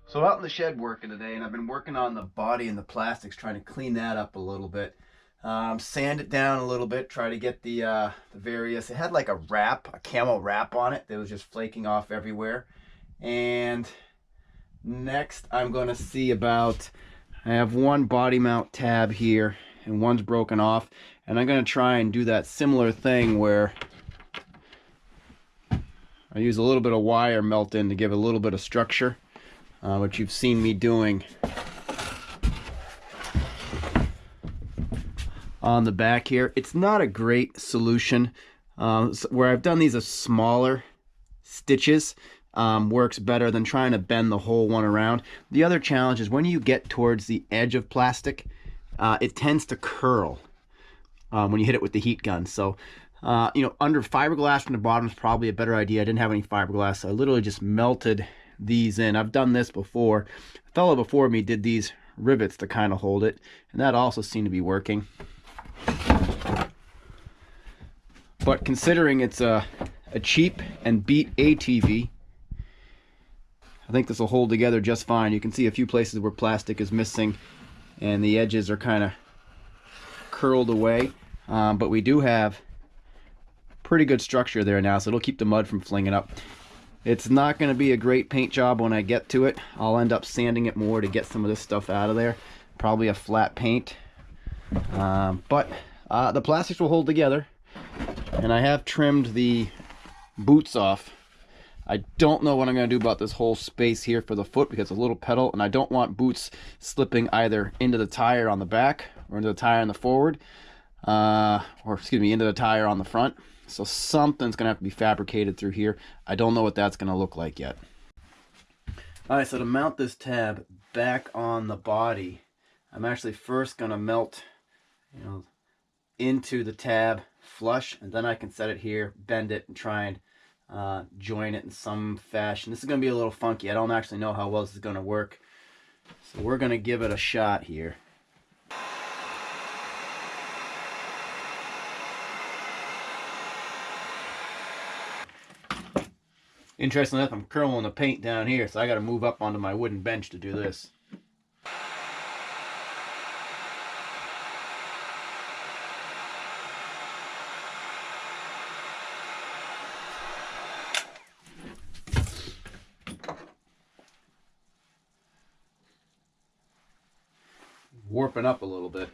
So out in the shed working today, and I've been working on the body and the plastics, trying to clean that up a little bit. Sand it down a little bit, try to get the various, it had like a wrap, a camel wrap on it that was just flaking off everywhere. And next I'm going to see about, I have one body mount tab here and one's broken off, and I'm going to try and do that similar thing where I use a little bit of wire melt in to give a little bit of structure, which you've seen me doing on the back here. It's not a great solution. Where I've done these as smaller stitches, works better than trying to bend the whole one around. The other challenge is when you get towards the edge of plastic, it tends to curl when you hit it with the heat gun. So under fiberglass from the bottom is probably a better idea. I didn't have any fiberglass, so I literally just melted these in. I've done this before. A fellow before me did these rivets to kind of hold it, and that also seemed to be working. But considering it's a cheap and beat ATV, I think this will hold together just fine. You can see a few places where plastic is missing and the edges are kind of curled away, but we do have pretty good structure there now, so it'll keep the mud from flinging up. It's not going to be a great paint job when I get to it. I'll end up sanding it more to get some of this stuff out of there. Probably a flat paint, but the plastics will hold together. And I have trimmed the boots off. I don't know what I'm going to do about this whole space here for the foot because it's a little pedal, and I don't want boots slipping either into the tire on the back or into the tire on the forward, into the tire on the front. So something's going to have to be fabricated through here. I don't know what that's going to look like yet. Alright, so to mount this tab back on the body, I'm actually first going to melt, into the tab flush, and then I can set it here, bend it, and try and join it in some fashion. This is going to be a little funky. I don't actually know how well this is going to work, so we're going to give it a shot here. Interestingly enough, I'm curling the paint down here, so I got to move up onto my wooden bench to do this. Warping up a little bit.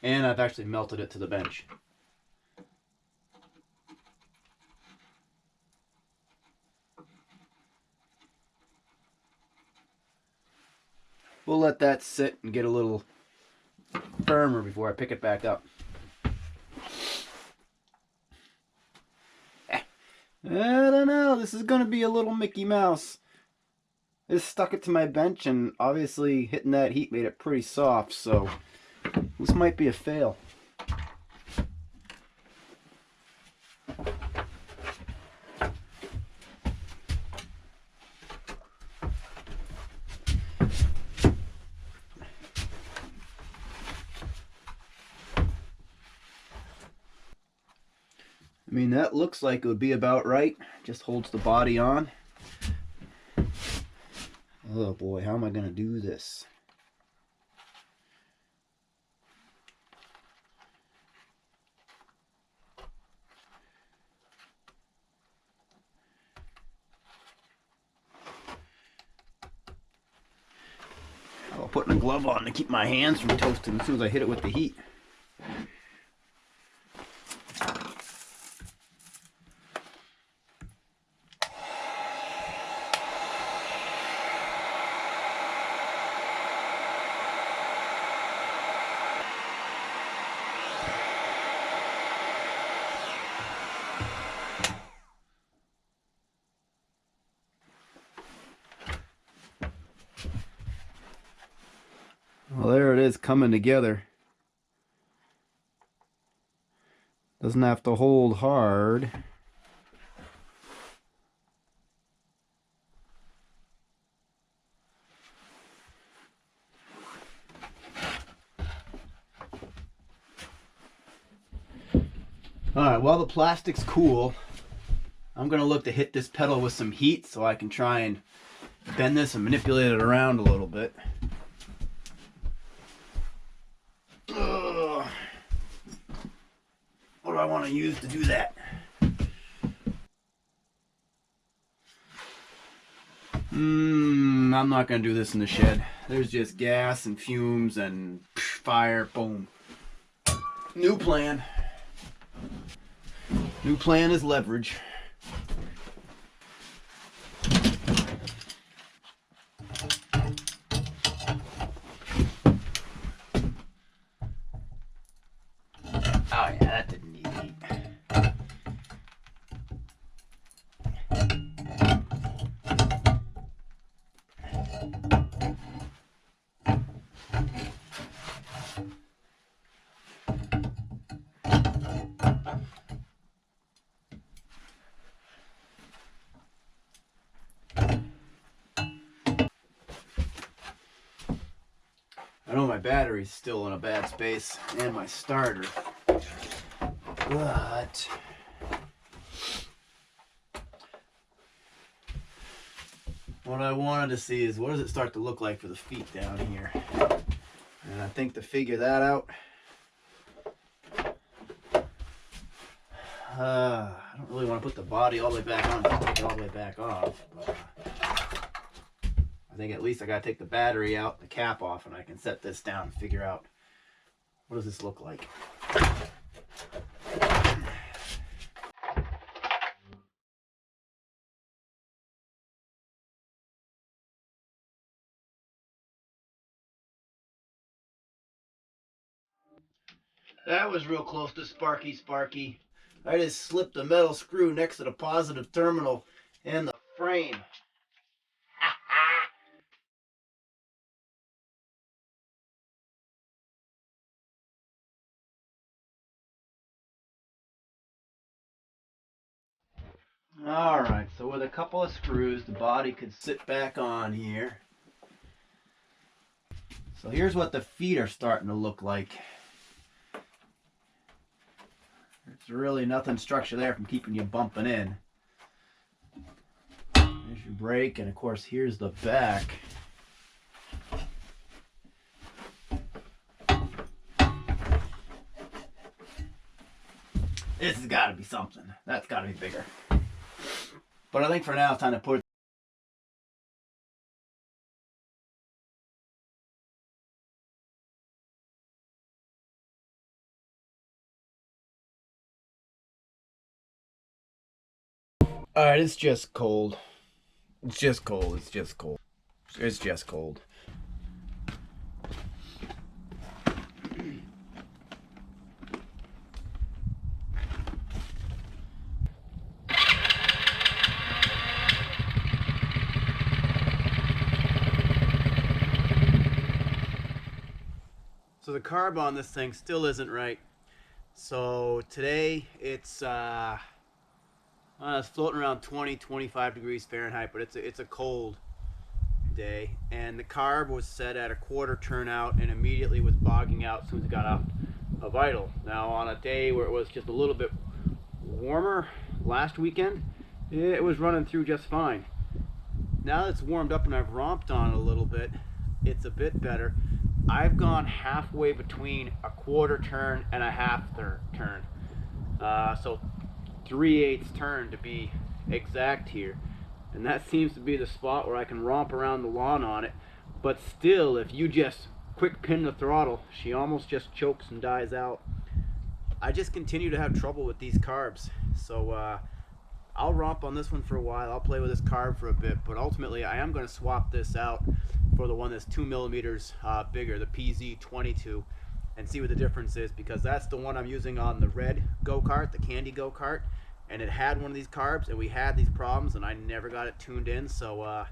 And I've actually melted it to the bench. We'll let that sit and get a little firmer before I pick it back up. I don't know, this is going to be a little Mickey Mouse. I just stuck it to my bench, and obviously hitting that heat made it pretty soft, so this might be a fail. I mean, that looks like it would be about right. Just holds the body on. Oh boy, how am I going to do this? I'm putting a glove on to keep my hands from toasting as soon as I hit it with the heat. Well, there it is coming together. Doesn't have to hold hard. Alright, while the plastic's cool, I'm gonna look to hit this pedal with some heat so I can try and bend this and manipulate it around a little bit. Ugh. What do I want to use to do that? I'm not gonna do this in the shed. There's just gas and fumes and fire. Boom. New plan. New plan is leverage. Oh yeah, that didn't need heat. I know my battery's still in a bad space and my starter, but what I wanted to see is what does it start to look like for the feet down here. And I think to figure that out, I don't really want to put the body all the way back on, just take it all the way back off. But, I think at least I gotta take the battery out, the cap off, and I can set this down and figure out what does this look like. That was real close to Sparky. I just slipped a metal screw next to the positive terminal and the frame. Alright, so with a couple of screws, the body could sit back on here. So here's what the feet are starting to look like. There's really nothing structure there from keeping you bumping in. There's your brake, and of course here's the back. This has got to be something. That's got to be bigger. But I think for now it's time to put it. Alright, it's just cold. It's just cold. It's just cold. It's just cold. So the carb on this thing still isn't right. So today it's floating around 20-25 degrees Fahrenheit, but it's a cold day, and the carb was set at a quarter turnout and immediately was bogging out as soon as it got out of idle. Now on a day where it was just a little bit warmer last weekend, it was running through just fine. Now that it's warmed up and I've romped on it a little bit, it's a bit better. I've gone halfway between a quarter turn and a half turn. So 3/8 turn to be exact here. And that seems to be the spot where I can romp around the lawn on it. But still, if you just quick pin the throttle, she almost just chokes and dies out. I just continue to have trouble with these carbs. So I'll romp on this one for a while. I'll play with this carb for a bit, but ultimately I am going to swap this out for the one that's 2 millimeters bigger, the PZ22, and see what the difference is, because that's the one I'm using on the red go-kart, the candy go-kart, and it had one of these carbs and we had these problems and I never got it tuned in. So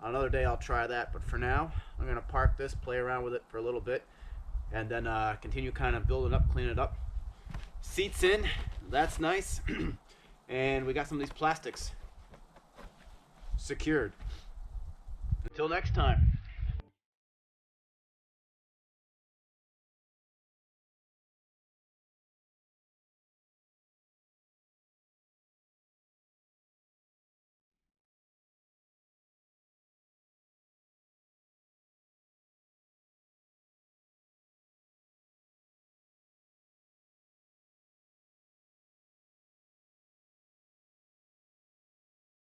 another day I'll try that, but for now I'm going to park this, play around with it for a little bit, and then continue kind of building up, cleaning it up. Seats in, that's nice. And we got some of these plastics secured. Until next time.